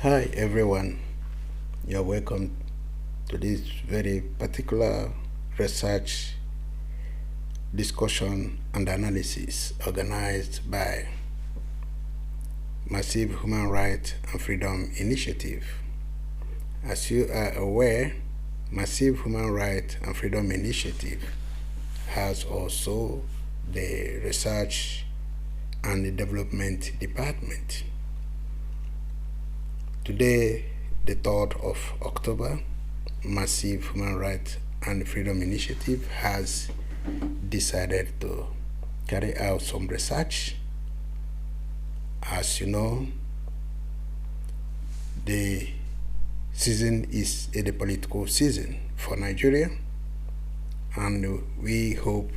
Hi everyone, you're welcome to this very particular research discussion and analysis organized by Massive Human Rights and Freedom Initiative. As you are aware, Massive Human Rights and Freedom Initiative has also the Research and the Development Department. Today, the 3rd of October, Massive Human Rights and Freedom Initiative has decided to carry out some research. As you know, the season is the political season for Nigeria, and we hope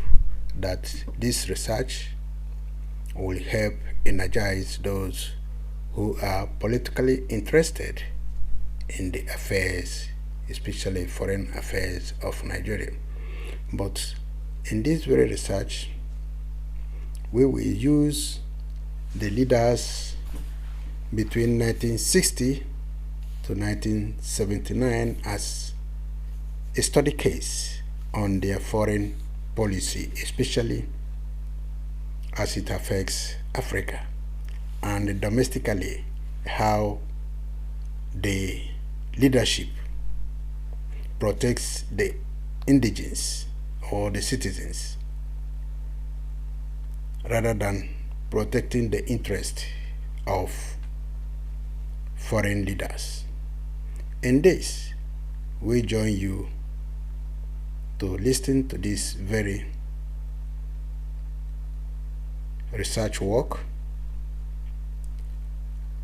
that this research will help energize those who are politically interested in the affairs, especially foreign affairs of Nigeria. But in this very research, we will use the leaders between 1960 to 1979 as a study case on their foreign policy, especially as it affects Africa, and domestically how the leadership protects the indigenes or the citizens rather than protecting the interest of foreign leaders. In this, we join you to listen to this very research work.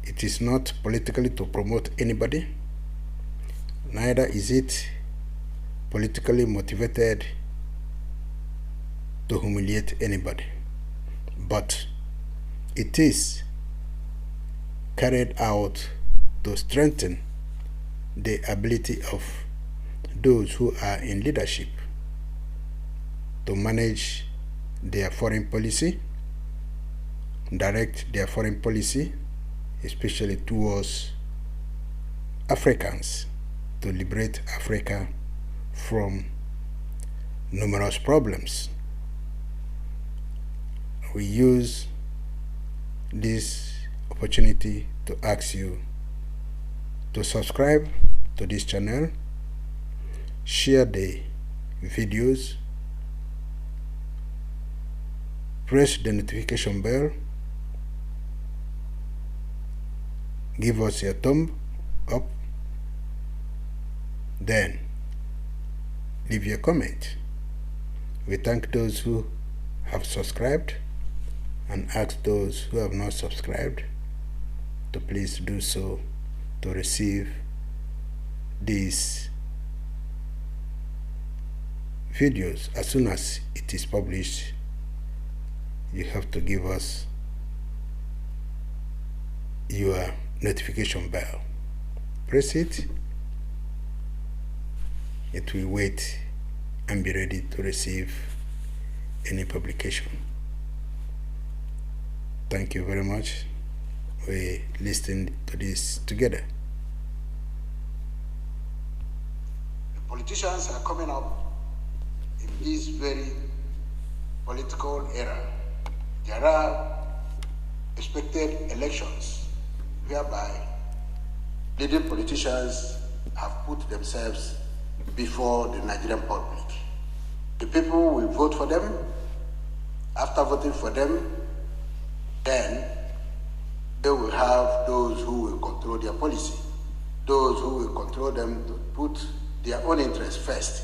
It is not politically to promote anybody, neither is it politically motivated to humiliate anybody, but it is carried out to strengthen the ability of those who are in leadership to manage their foreign policy, direct their foreign policy, especially towards Africans, to liberate Africa from numerous problems. We use this opportunity to ask you to subscribe to this channel, share the videos, press the notification bell, give us a thumb up, then leave your comment. We thank those who have subscribed and ask those who have not subscribed to please do so to receive these videos as soon as it is published. You have to give us your notification bell. Press it. It will wait and be ready to receive any publication. Thank you very much. We listen to this together. The politicians are coming up in this very political era. There are expected elections whereby leading politicians have put themselves before the Nigerian public. The people will vote for them. After voting for them, then they will have those who will control their policy, those who will control them to put their own interests first,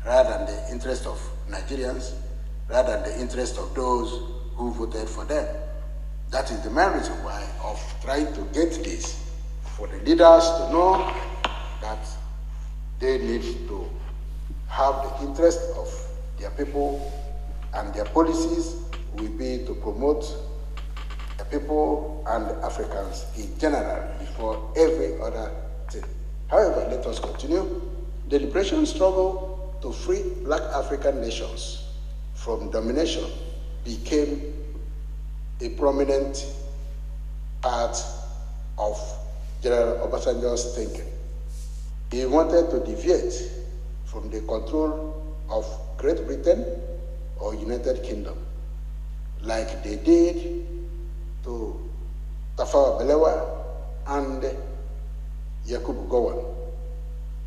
rather than the interest of Nigerians, rather than the interest of those who voted for them. That is the main reason why of trying to get this, for the leaders to know that they need to have the interest of their people, and their policies will be to promote the people and the Africans in general before every other thing. However, let us continue. The liberation struggle to free Black African nations from domination became a prominent part of General Obasanjo's thinking. He wanted to deviate from the control of Great Britain or United Kingdom, like they did to Tafawa Balewa and Yakubu Gowon.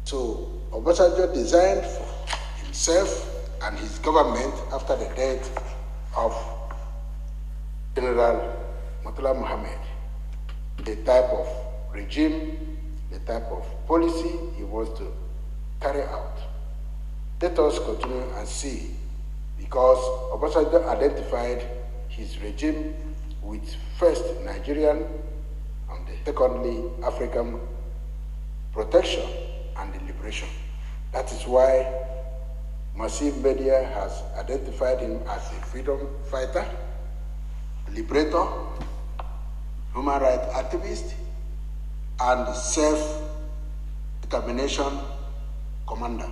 So Obasanjo designed for himself and his government after the death of General Murtala Mohammed the type of regime, the type of policy he wants to carry out. Let us continue and see, because Obasanjo identified his regime with first Nigerian and secondly African protection and liberation. That is why massive media has identified him as a freedom fighter, liberator, human rights activist, and self-determination commander.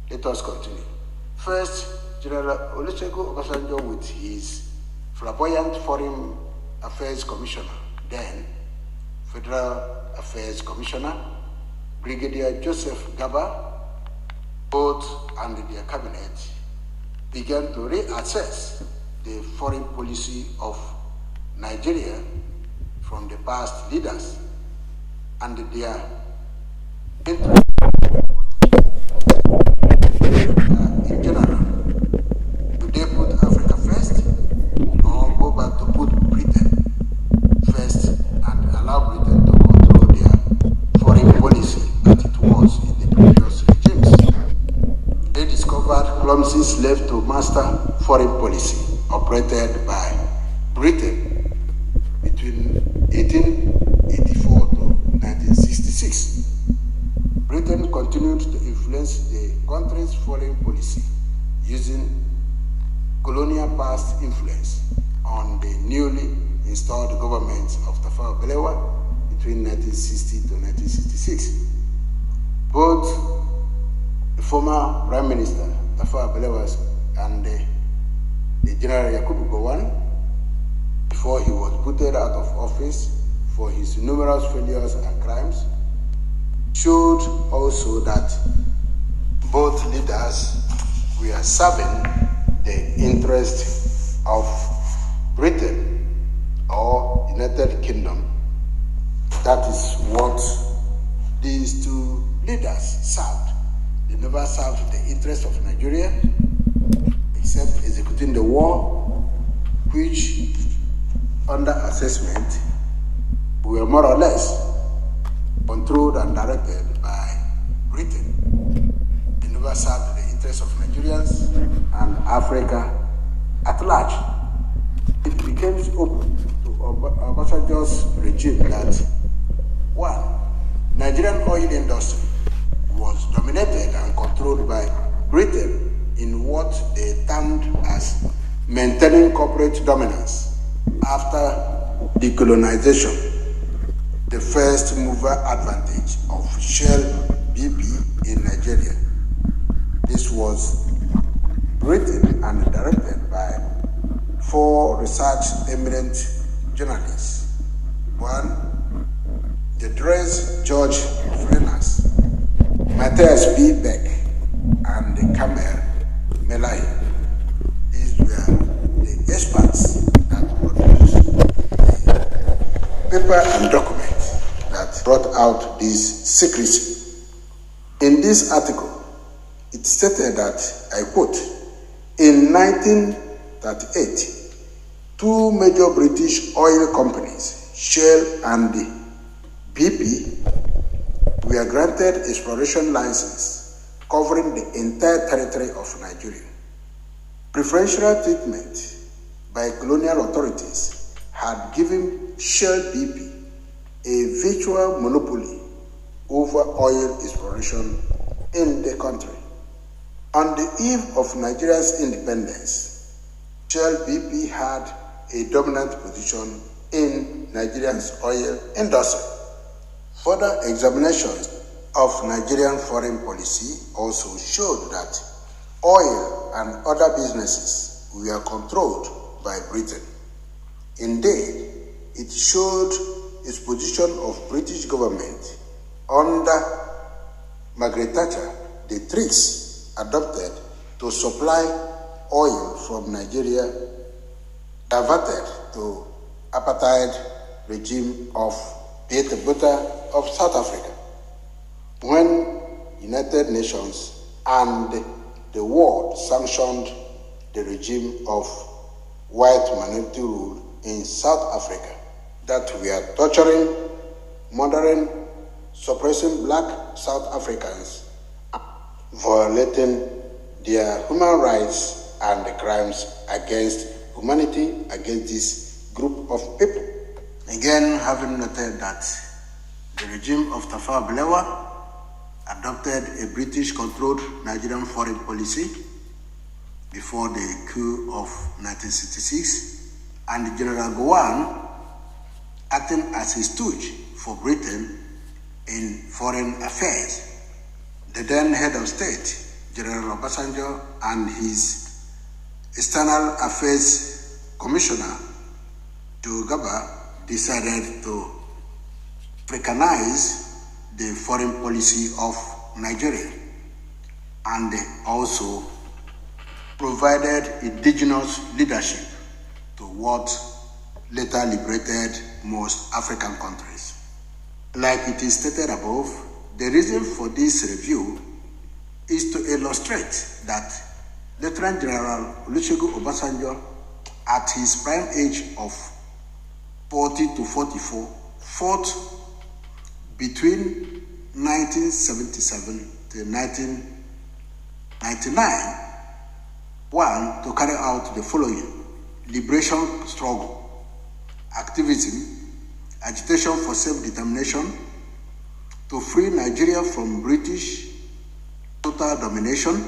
Let us continue. First, General Olusegun Obasanjo with his flamboyant Foreign Affairs Commissioner, then Federal Affairs Commissioner, Brigadier Joseph Gaba, both and their cabinet began to reassess the foreign policy of Nigeria from the past leaders and their interest in general. Do they put Africa first or go back to put Britain first and allow Britain to control their foreign policy as it was in the previous regimes? They discovered clumsy slave to master foreign policy operated by Britain between 1884 to 1966. Britain continued to influence the country's foreign policy using colonial past influence on the newly installed government of Tafawa Balewa between 1960 to 1966. Both the former Prime Minister Tafawa Balewa and the General Yakubu Gowon, before he was booted out of office for his numerous failures and crimes, showed also that both leaders were serving the interest of Britain or United Kingdom. That is what these two leaders served. They never served the interest of Nigeria, except executing the war, which under assessment were more or less controlled and directed by Britain. They never served the interests of Nigerians and Africa at large. It became open to Obasanjo's regime that, one, Nigerian oil industry was dominated and controlled by Britain in what they termed as maintaining corporate dominance after decolonization, the first mover advantage of Shell BP in Nigeria. This was written and directed by 4 research eminent journalists. One, the Dres George Frenas, Matthias B. Beck, and Kamer Melahi. These were the experts that produced the paper and document that brought out this secrecy. In this article, it stated that, I quote, in 1938, 2 major British oil companies, Shell and BP, were granted exploration license covering the entire territory of Nigeria. Preferential treatment by colonial authorities had given Shell BP a virtual monopoly over oil exploration in the country. On the eve of Nigeria's independence, Shell BP had a dominant position in Nigeria's oil industry. Further examinations of Nigerian foreign policy also showed that oil and other businesses were controlled by Britain. Indeed, it showed its position of British government under Margaret Thatcher, the tricks adopted to supply oil from Nigeria diverted to apartheid regime of Peter Botha of South Africa. When United Nations and the world sanctioned the regime of white minority rule in South Africa that were torturing, murdering, suppressing black South Africans, violating their human rights and the crimes against humanity against this group of people. Again, having noted that the regime of Tafawa Balewa adopted a British-controlled Nigerian foreign policy before the coup of 1966, and General Gowon acting as a stooge for Britain in foreign affairs. The then head of state, General Obasanjo, and his external affairs commissioner, Joe Gaba, decided to Africanize the foreign policy of Nigeria, and they also provided indigenous leadership to what later liberated most African countries. Like it is stated above, the reason for this review is to illustrate that Lieutenant General Olusegun Obasanjo, at his prime age of 40 to 44, fought between 1977 to 1999, one, to carry out the following: liberation struggle, activism, agitation for self-determination, to free Nigeria from British total domination,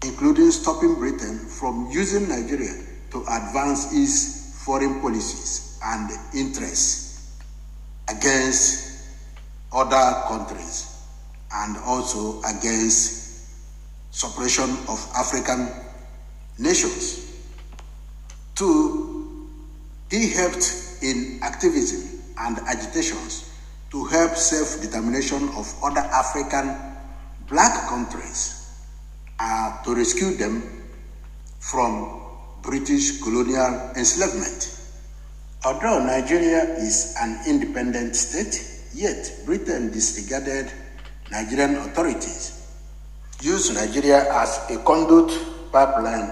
including stopping Britain from using Nigeria to advance its foreign policies and interests against other countries, and also against suppression of African nations. Two, he helped in activism and agitations to help self-determination of other African black countries to rescue them from British colonial enslavement. Although Nigeria is an independent state, yet Britain disregarded Nigerian authorities, used Nigeria as a conduit pipeline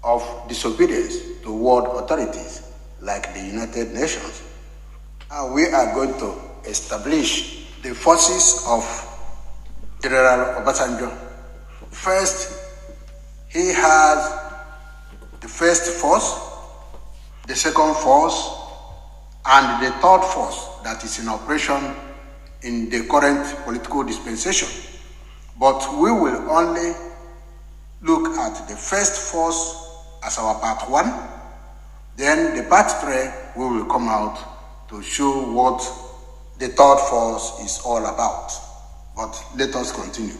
of disobedience to world authorities like the United Nations. We are going to establish the forces of General Obasanjo. First, he has the first force, the second force, and the third force that is in operation in the current political dispensation. But we will only look at the first force as our part one. Then the part three, we will come out to show what the third force is all about. But let us continue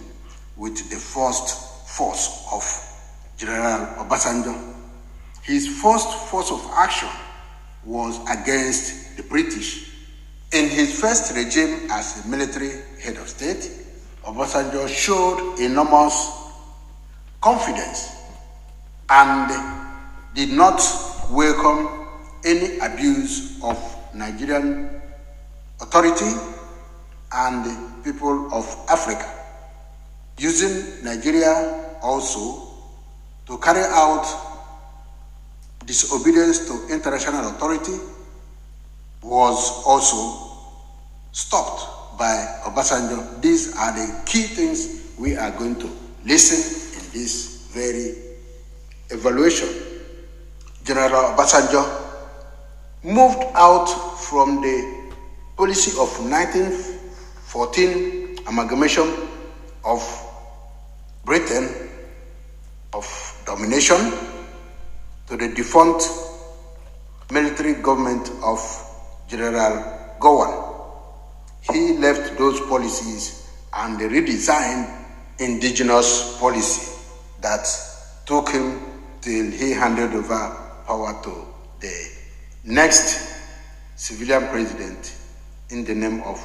with the first force of General Obasanjo. His first force of action was against the British. In his first regime as a military head of state, Obasanjo showed enormous confidence and did not welcome any abuse of Nigerian authority and the people of Africa, using Nigeria also to carry out disobedience to international authority was also stopped by Obasanjo. These are the key things we are going to listen in this very evaluation. General Obasanjo moved out from the policy of 1914 amalgamation of Britain of domination to the defunct military government of General Gowon. He left those policies and redesigned indigenous policy that took him till he handed over power to the next civilian president in the name of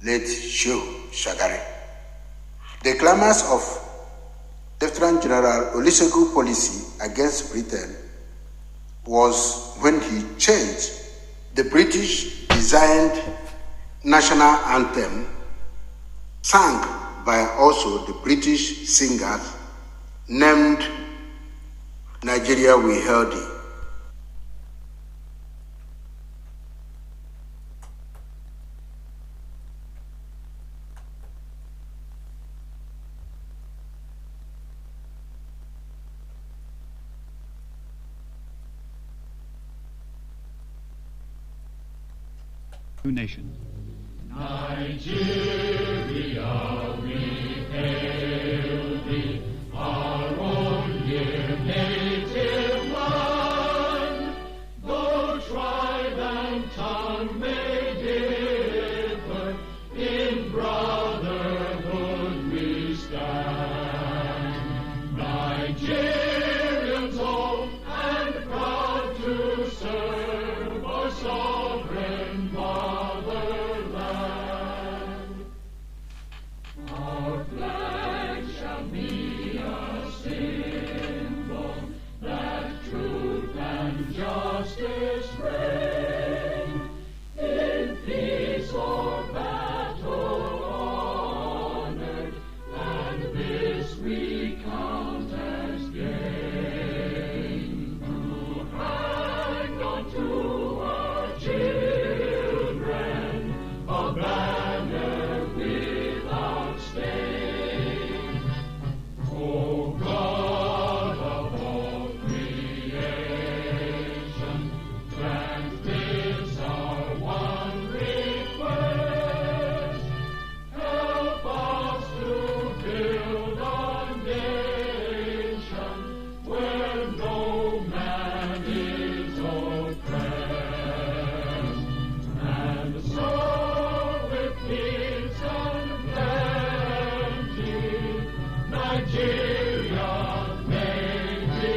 late Shehu Shagari. The clamors of Lieutenant General Olusegun's policy against Britain was when he changed the British-designed national anthem, sung by also the British singers, named Nigeria We Hail Thee. Nation. Nigeria, we hail thee, our own dear native land. Though tribe and tongue may differ, in brotherhood we stand. Nigerians old and proud to serve our sovereign fatherland. Our flag shall be a symbol that truth and justice reign. In peace or battle honored, and this we count as gain. To hang on to our children a banner without stain. O God of all creation, grant this our one request. Help us to build a nation where no man is oppressed, and so with peace and plenty, Nigeria may be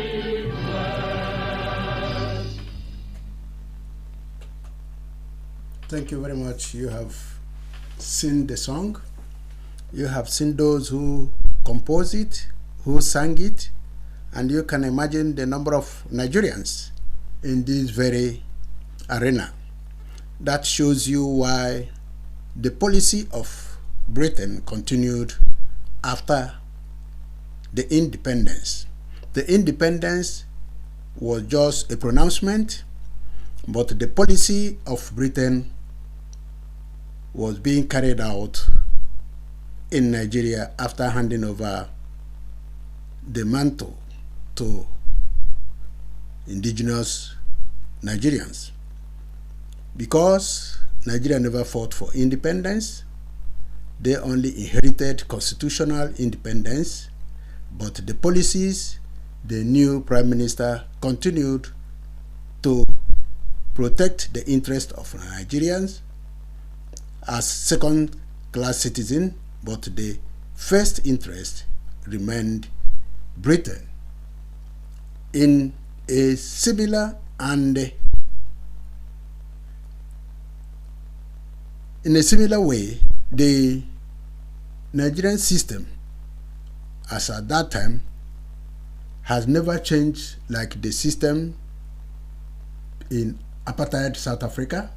blessed. Thank you very much. You have seen the song. You have seen those who composed it, who sang it, and you can imagine the number of Nigerians in this very arena. That shows you why the policy of Britain continued after the independence. The independence was just a pronouncement, but the policy of Britain was being carried out in Nigeria after handing over the mantle to indigenous Nigerians. Because Nigeria never fought for independence, they only inherited constitutional independence, but the policies the new Prime Minister continued to protect the interest of Nigerians as second-class citizens, but the first interest remained Britain. In a similar way, the Nigerian system, as at that time, has never changed like the system in apartheid South Africa,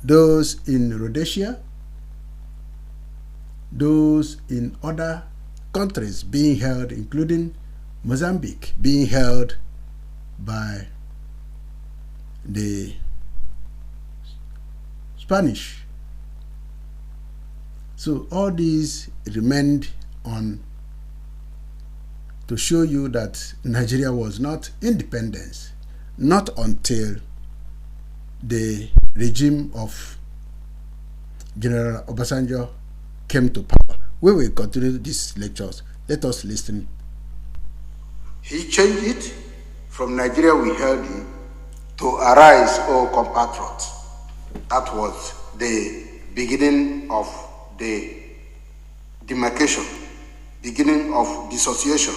those in Rhodesia, those in other countries being held, including Mozambique, being held by the Spanish. So all these remained on to show you that Nigeria was not independent, not until the regime of General Obasanjo came to power. We will continue these lectures. Let us listen. He changed it from Nigeria we hail thee to arise, O compatriots. That was the beginning of the demarcation, beginning of dissociation,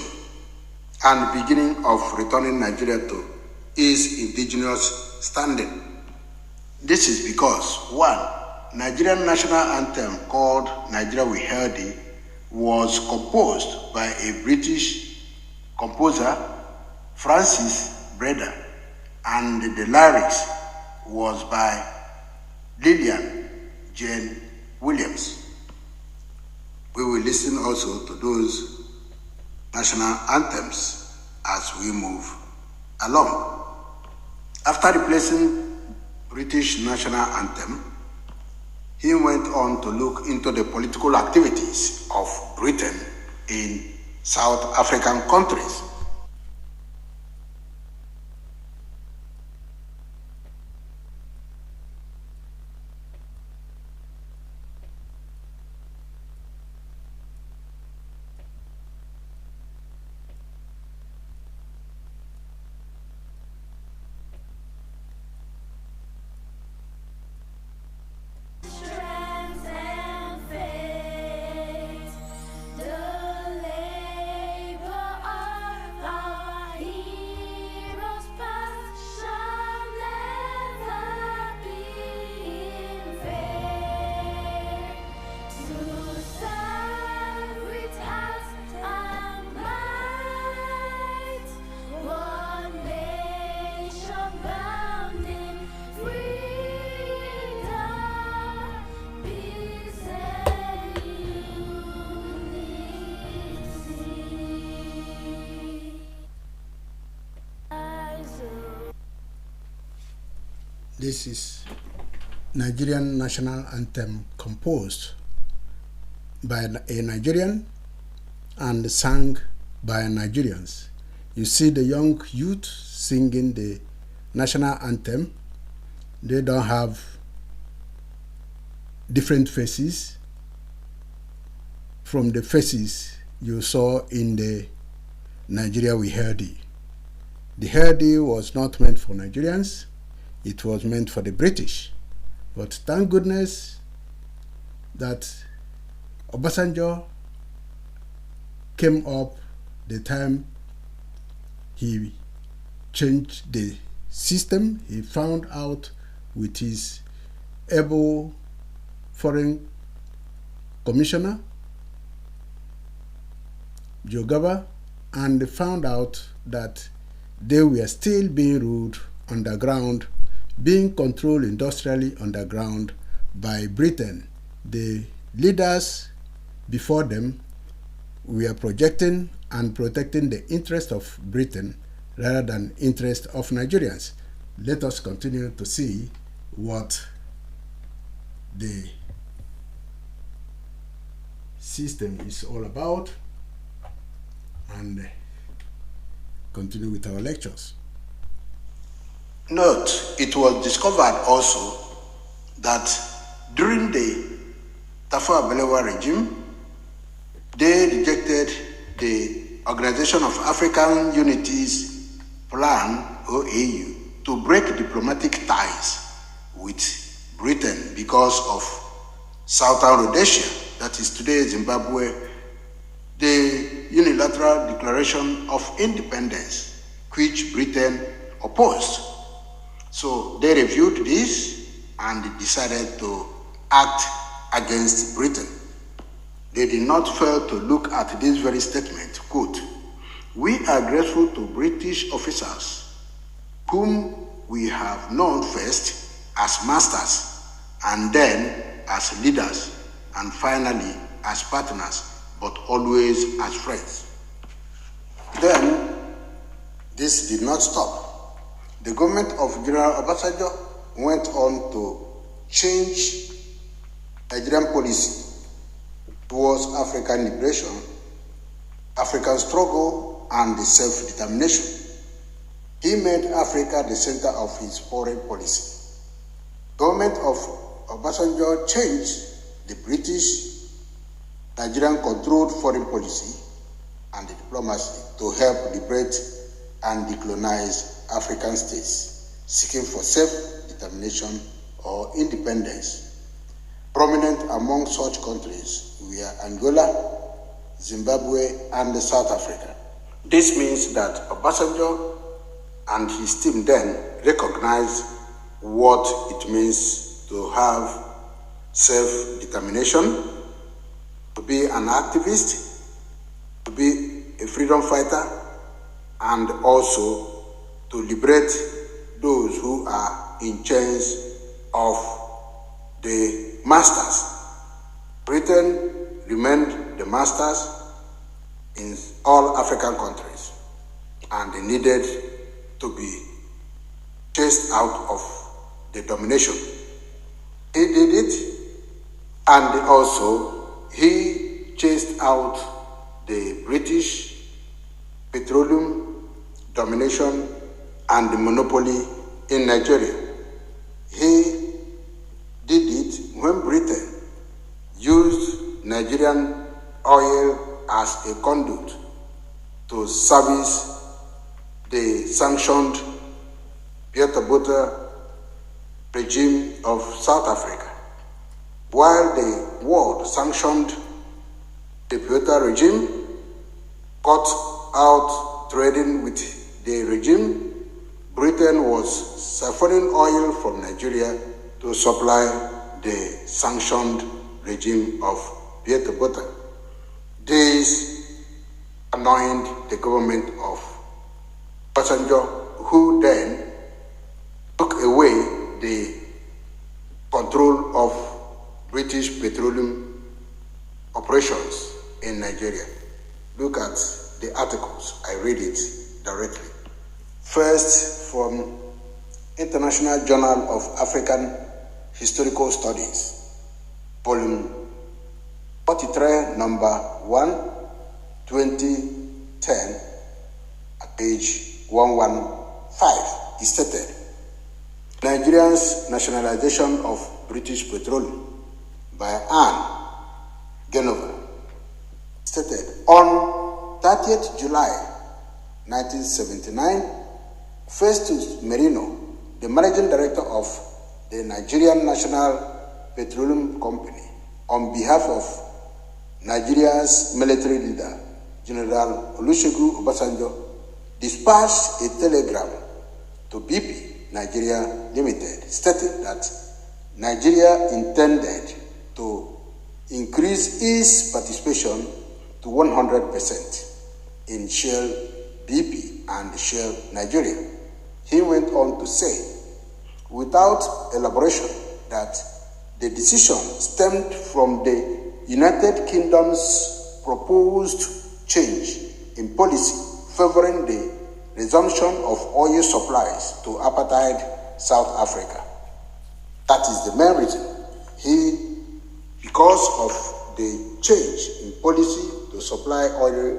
and beginning of returning Nigeria to its indigenous standing. This is because, one, Nigerian national anthem called Nigeria We Hail Thee was composed by a British composer, Francis Breda, and the lyrics was by Lillian Jane Williams. We will listen also to those national anthems as we move along. After replacing British national anthem, he went on to look into the political activities of Britain in South African countries. This is Nigerian national anthem composed by a Nigerian and sung by Nigerians. You see the young youth singing the national anthem. They don't have different faces from the faces you saw in the Nigeria We Hail Thee. The Hail Thee was not meant for Nigerians. It was meant for the British. But thank goodness that Obasanjo came up the time he changed the system. He found out with his able foreign commissioner, Jogaba, and found out that they were still being ruled underground, being controlled industrially underground by Britain. The leaders before them were projecting and protecting the interest of Britain rather than interest of Nigerians. Let us continue to see what the system is all about and continue with our lectures. Note, it was discovered also that during the Tafawa Balewa regime, they rejected the Organization of African Unity's plan, OAU, to break diplomatic ties with Britain because of Southern Rhodesia, that is today Zimbabwe, the unilateral declaration of independence, which Britain opposed. So they reviewed this and decided to act against Britain. They did not fail to look at this very statement, quote, "We are grateful to British officers whom we have known first as masters and then as leaders and finally as partners, but always as friends." Then this did not stop. The government of General Obasanjo went on to change Nigerian policy towards African liberation, African struggle, and self-determination. He made Africa the center of his foreign policy. Government of Obasanjo changed the British Nigerian controlled foreign policy and the diplomacy to help liberate and decolonize African states seeking for self-determination or independence. Prominent among such countries were Angola, Zimbabwe, and South Africa. This means that Obasanjo and his team then recognized what it means to have self-determination, to be an activist, to be a freedom fighter, and also to liberate those who are in chains of the masters. Britain remained the masters in all African countries, and they needed to be chased out of the domination. He did it, and also he chased out the British petroleum domination and the monopoly in Nigeria. He did it when Britain used Nigerian oil as a conduit to service the sanctioned Biafran regime of South Africa, while the world sanctioned the Biafran regime, cut out trading with the regime. Britain was siphoning oil from Nigeria to supply the sanctioned regime of Biafran. This annoyed the government of Obasanjo, who then took away the control of British petroleum operations in Nigeria. Look at the articles, I read it directly. First, from International Journal of African Historical Studies, volume 43, number 1, 2010, at page 115, is stated, Nigeria's nationalization of British petroleum by Anne Genova, stated, on 30th July 1979, Festus Merino, the managing director of the Nigerian National Petroleum Company, on behalf of Nigeria's military leader, General Olusegun Obasanjo, dispatched a telegram to BP Nigeria Limited stating that Nigeria intended to increase its participation to 100% in Shell BP and Shell Nigeria. He went on to say, without elaboration, that the decision stemmed from the United Kingdom's proposed change in policy favoring the resumption of oil supplies to apartheid South Africa. That is the main reason. Because of the change in policy to supply oil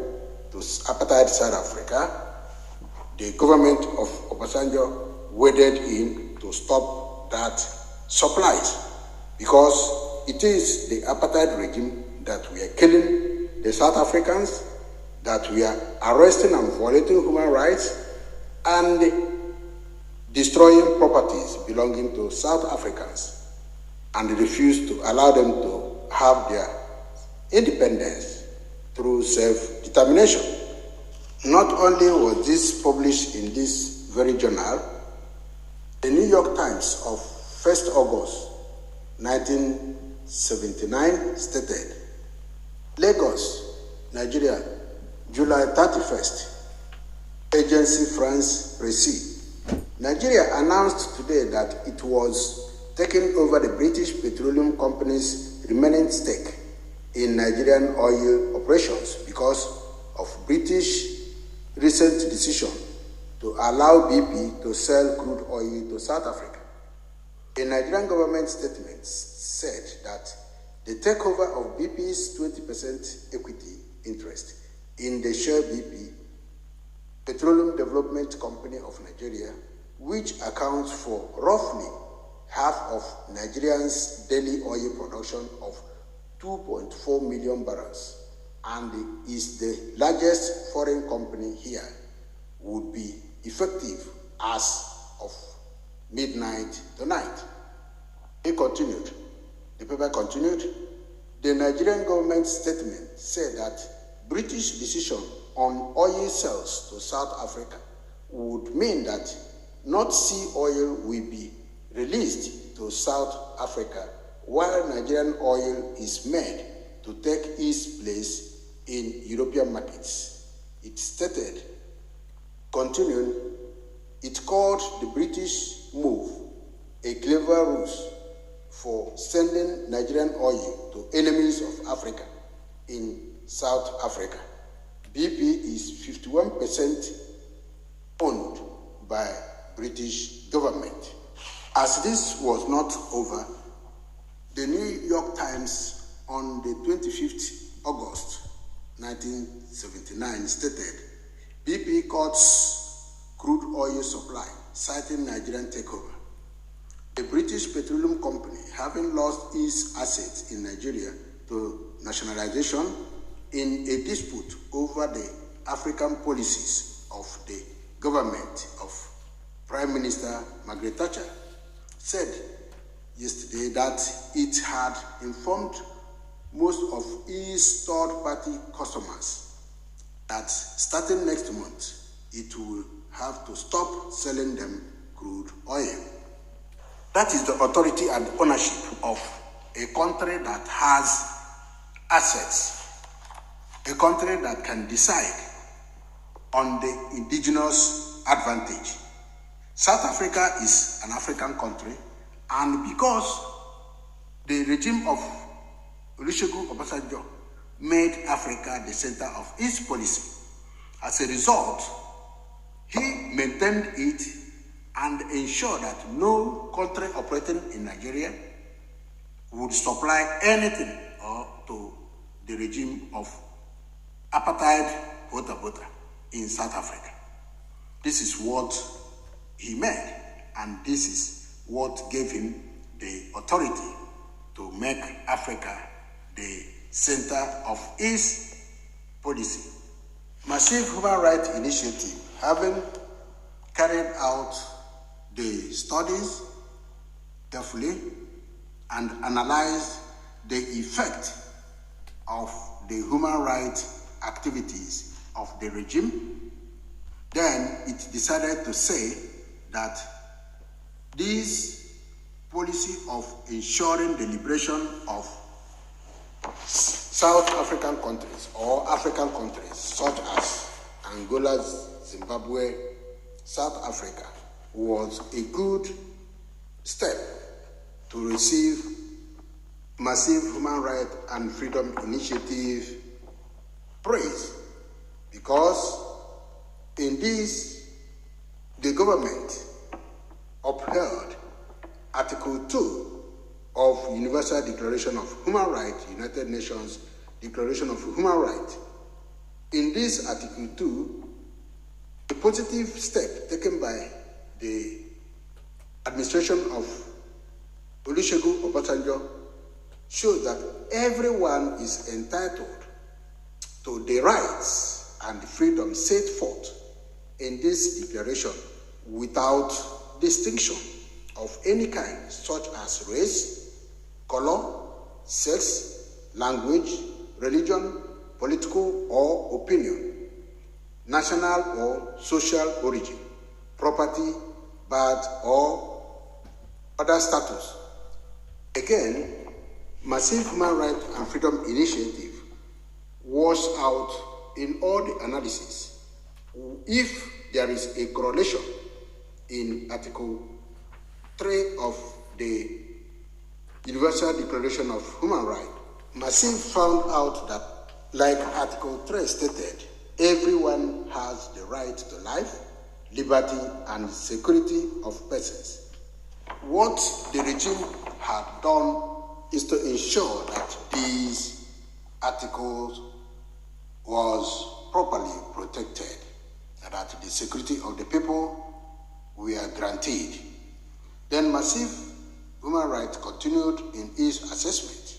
to apartheid South Africa, the government of Obasanjo waded in to stop that supplies, because it is the apartheid regime that we are killing the South Africans, that we are arresting and violating human rights, and destroying properties belonging to South Africans, and refuse to allow them to have their independence through self-determination. Not only was this published in this very journal, the New York Times of 1st August 1979 stated, Lagos, Nigeria, July 31st, Agency France Presse. Nigeria announced today that it was taking over the British Petroleum Company's remaining stake in Nigerian oil operations because of British recent decision to allow BP to sell crude oil to South Africa. A Nigerian government statement said that the takeover of BP's 20% equity interest in the Shell BP, Petroleum Development Company of Nigeria, which accounts for roughly half of Nigeria's daily oil production of 2.4 million barrels, and is the largest foreign company here, would be effective as of midnight tonight. He continued, the paper continued, the Nigerian government statement said that British decision on oil sales to South Africa would mean that North Sea oil will be released to South Africa while Nigerian oil is made to take its place in European markets. It stated, continuing, it called the British move a clever ruse for sending Nigerian oil to enemies of Africa in South Africa. BP is 51% owned by British government. As this was not over, the New York Times on the 25th August 1979 stated, BP cuts crude oil supply, citing Nigerian takeover. The British Petroleum Company, having lost its assets in Nigeria to nationalization in a dispute over the African policies of the government of Prime Minister Margaret Thatcher, said yesterday that it had informed most of its third-party customers that starting next month, it will have to stop selling them crude oil. That is the authority and ownership of a country that has assets, a country that can decide on the indigenous advantage. South Africa is an African country, and because the regime of Olusegun Obasanjo made Africa the center of its policy, as a result, he maintained it and ensured that no country operating in Nigeria would supply anything to the regime of apartheid Botha in South Africa. This is what he made, and this is what gave him the authority to make Africa the center of his policy. Massive Human Rights Initiative, having carried out the studies carefully and analyzed the effect of the human rights activities of the regime, then it decided to say that this policy of ensuring the liberation of South African countries or African countries such as Angola, Zimbabwe, South Africa was a good step to receive Massive Human Rights and Freedom Initiative praise, because in this, the government upheld Article 2 of Universal Declaration of Human Rights, United Nations Declaration of Human Rights. In this Article 2, a positive step taken by the administration of Olusegun Obasanjo shows that everyone is entitled to the rights and freedom set forth in this declaration without distinction of any kind, such as race, color, sex, language, religion, political or opinion, national or social origin, property, birth, or other status. Again, Massive Human Rights and Freedom Initiative washed out in all the analysis if there is a correlation in Article 3 of the Universal Declaration of Human Rights. Massive found out that, like Article 3 stated, everyone has the right to life, liberty, and security of persons. What the regime had done is to ensure that these articles was properly protected, and that the security of the people were granted. Then Massive Human Rights continued in its assessment,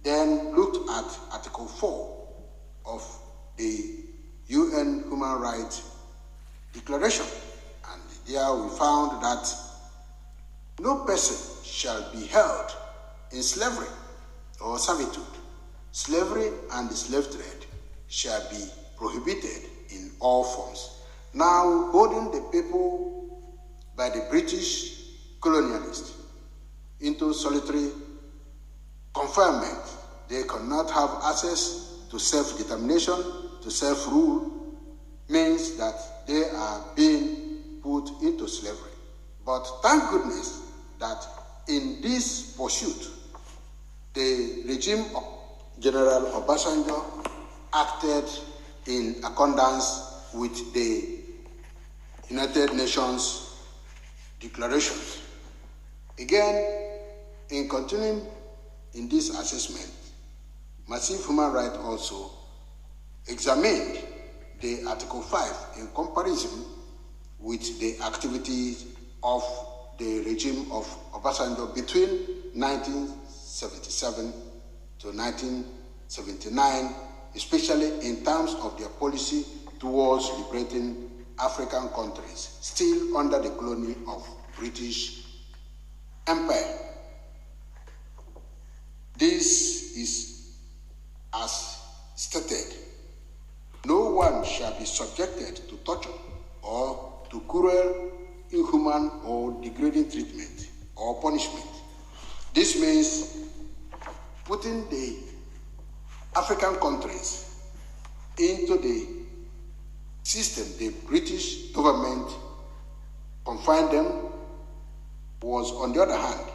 then looked at Article 4 of the UN Human Rights Declaration, and there we found that no person shall be held in slavery or servitude. Slavery and the slave trade shall be prohibited in all forms. now holding the people by the British colonialists into solitary confinement. They cannot have access to self-determination, to self-rule, means that they are being put into slavery. But thank goodness that in this pursuit, the regime of General Obasanjo acted in accordance with the United Nations declarations. Again, in continuing in this assessment, Massive Human Rights also examined the Article 5 in comparison with the activities of the regime of Obasanjo between 1977 to 1979, especially in terms of their policy towards liberating African countries still under the colony of British Empire. This is as stated: no one shall be subjected to torture or to cruel, inhuman, or degrading treatment or punishment. This means putting the African countries into the system the British government confined them was, on the other hand,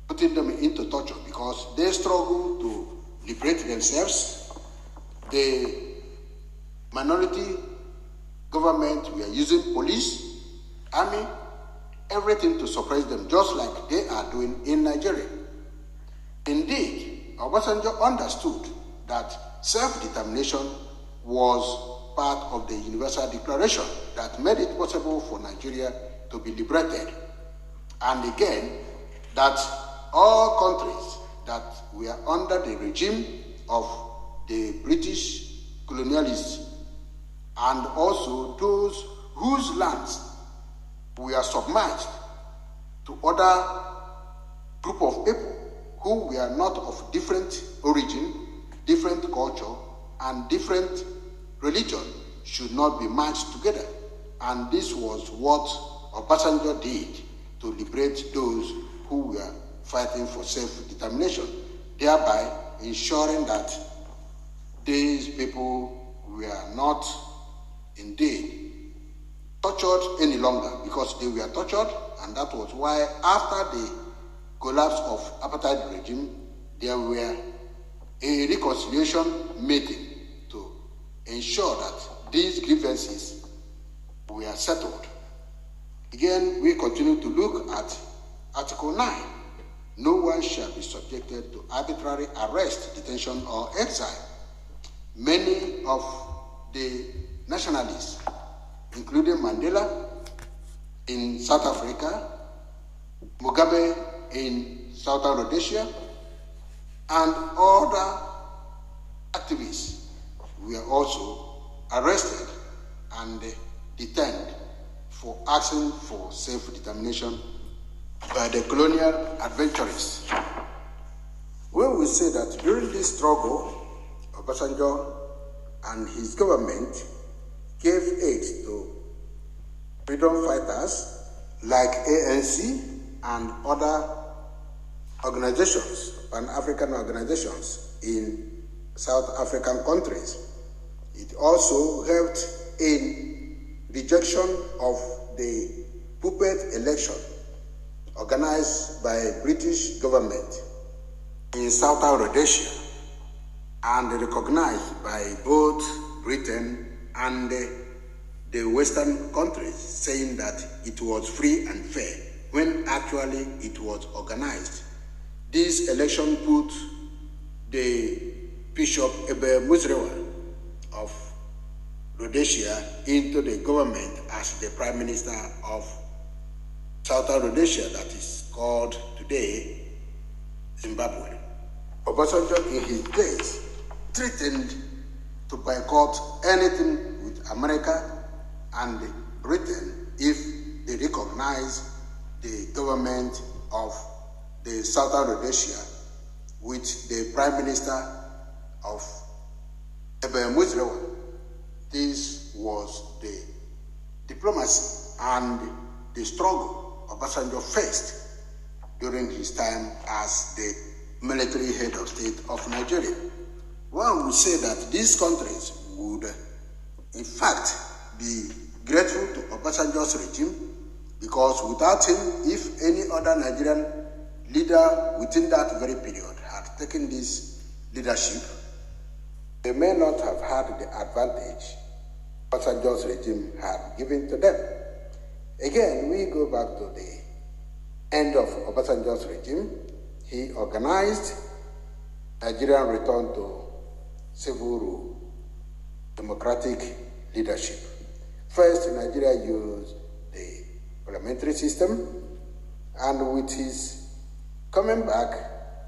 putting them into torture because they struggle to liberate themselves. The minority government were using police, army, everything to suppress them, just like they are doing in Nigeria. Indeed, Obasanjo understood that self-determination was part of the Universal Declaration that made it possible for Nigeria to be liberated. And again, that all countries that were under the regime of the British colonialists and also those whose lands were submerged to other group of people who were not of different origin, different culture, and different religion should not be matched together. And this was what Obasanjo did to liberate those who were fighting for self-determination, thereby ensuring that these people were not indeed tortured any longer, because they were tortured, and that was why after the collapse of apartheid regime, there were a reconciliation meeting to ensure that these grievances were settled. Again, we continue to look at Article 9. No one shall be subjected to arbitrary arrest, detention, or exile. Many of the nationalists, including Mandela in South Africa, Mugabe in Southern Rhodesia, and other activists were also arrested and detained for asking for self-determination by the colonial adventurers. When we say that during this struggle, Obasanjo and his government gave aid to freedom fighters like ANC and other organizations, Pan-African organizations in South African countries. It also helped in rejection of the puppet election organized by British government in Southern Rhodesia and recognized by both Britain and the Western countries, saying that it was free and fair, when actually it was organized. This election put the Bishop Ebe Muzirewa of Rhodesia into the government as the Prime Minister of Southern Rhodesia, that is called today Zimbabwe. Obasanjo in his days threatened to boycott anything with America and Britain if they recognize the government of the Southern Rhodesia with the Prime Minister of Ebe Muzirewa. This was the diplomacy and the struggle Obasanjo faced during his time as the military head of state of Nigeria. One would say that these countries would, in fact, be grateful to Obasanjo's regime, because without him, if any other Nigerian leader within that very period had taken this leadership, they may not have had the advantage Obasanjo's regime had given to them. Again, we go back to the end of Obasanjo's regime. He organized Nigerian return to civil rule, democratic leadership. First, Nigeria used the parliamentary system, and with his coming back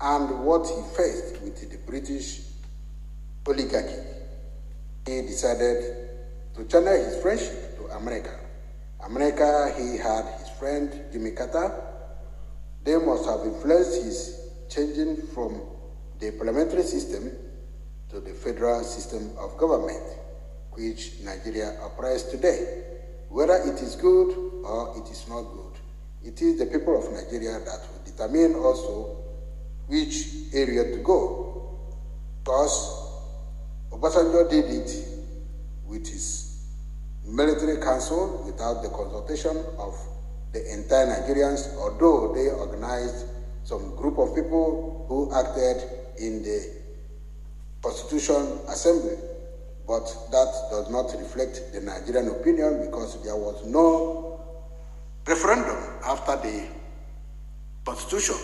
and what he faced with the British oligarchy, he decided to channel his friendship to America. America, he had his friend Jimmy Carter. They must have influenced his changing from the parliamentary system to the federal system of government, which Nigeria operates today. Whether it is good or it is not good, it is the people of Nigeria that will determine also which area to go. Because Obasanjo did it with his military council without the consultation of the entire Nigerians, although they organized some group of people who acted in the Constitution Assembly. But that does not reflect the Nigerian opinion, because there was no referendum after the Constitution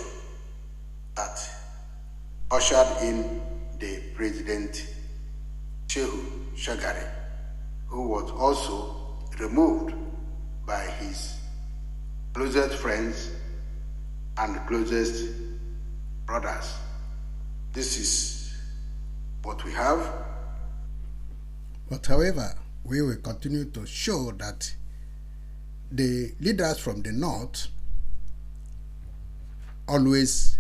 that ushered in the President Shehu Shagari, who was also removed by his closest friends and closest brothers. This is what we have. But however, we will continue to show that the leaders from the north always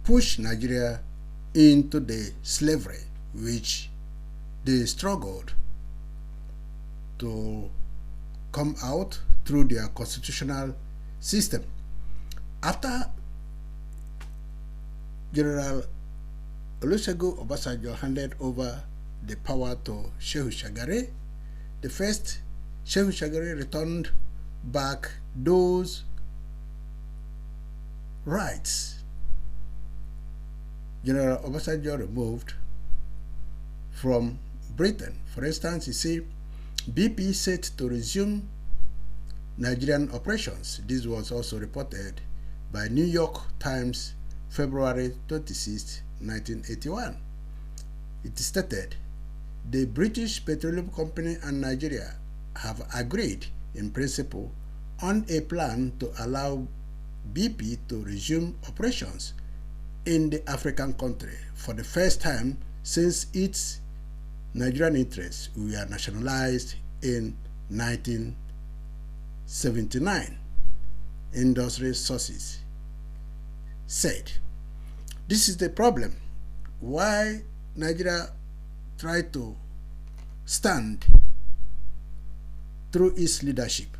push Nigeria into the slavery which they struggled to come out through their constitutional system. After General Olusegun Obasanjo handed over the power to Shehu Shagari, the first Shehu Shagari returned back those rights General Obasanjo removed from Britain. For instance, you see, BP set to resume Nigerian operations. This was also reported by New York Times, February 26, 1981. It stated, the British Petroleum Company and Nigeria have agreed in principle on a plan to allow BP to resume operations in the African country for the first time since its Nigerian interests were nationalized in 1979. Industry sources said. This is the problem. Why Nigeria tried to stand through its leadership.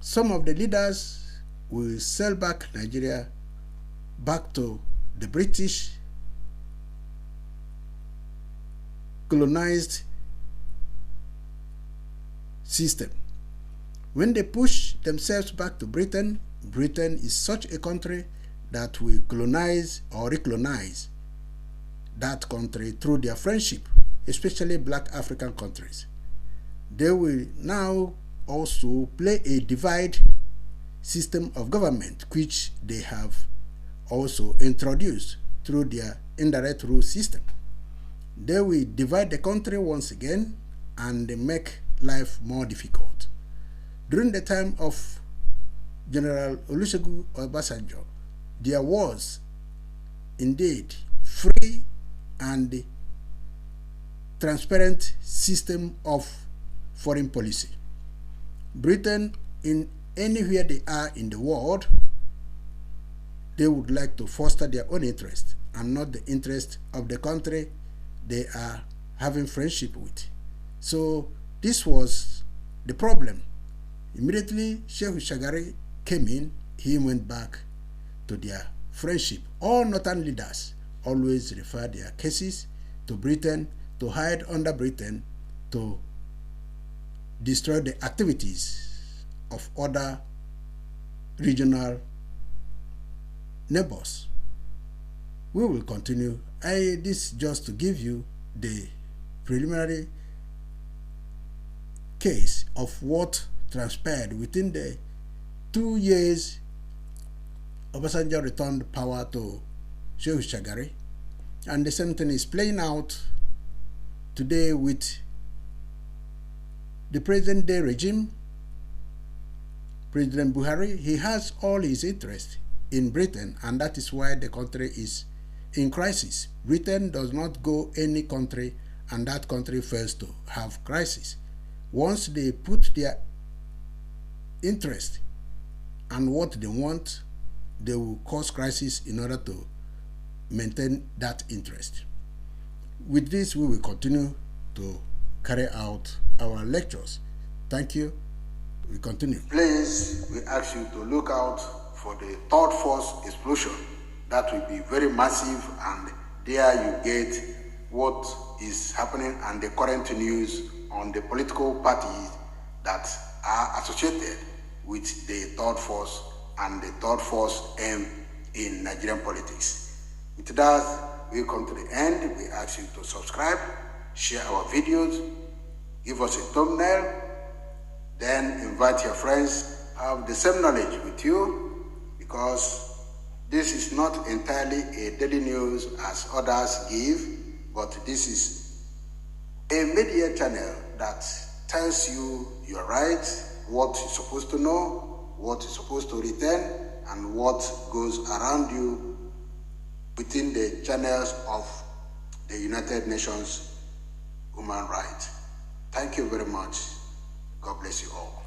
Some of the leaders will sell back Nigeria back to the British colonized system. When they push themselves back to Britain, Britain is such a country that will colonize or recolonize that country through their friendship, especially black African countries. They will now also play a divide system of government, which they have also introduced through their indirect rule system. They will divide the country once again and make life more difficult. During the time of General Olusegun Obasanjo, there was indeed free and transparent system of foreign policy. Britain, in anywhere they are in the world, they would like to foster their own interest and not the interest of the country they are having friendship with. So this was the problem. Immediately Sheikh Shagari came in, he went back to their friendship. All northern leaders always refer their cases to Britain, to hide under Britain, to destroy the activities of other regional neighbors. We will continue. This just to give you the preliminary case of what transpired within the 2 years Obasanjo returned power to Shehu Shagari, and the same thing is playing out today with the present day regime. President Buhari, he has all his interest in Britain, and that is why the country is in crisis. Britain does not go any country and that country fails to have crisis. Once they put their interest and what they want, they will cause crisis in order to maintain that interest. With this, we will continue to carry out our lectures. Thank you. We continue. Please, we ask you to look out for the third force explosion. That will be very massive, and there you get what is happening and the current news on the political parties that are associated with the third force and the third force aim in Nigerian politics. With that, we come to the end. We ask you to subscribe, share our videos, give us a thumbnail, then invite your friends, have the same knowledge with you, because this is not entirely a daily news as others give, but this is a media channel that tells you your rights, what you're supposed to know, what you're supposed to return, and what goes around you within the channels of the United Nations Human Rights. Thank you very much. God bless you all.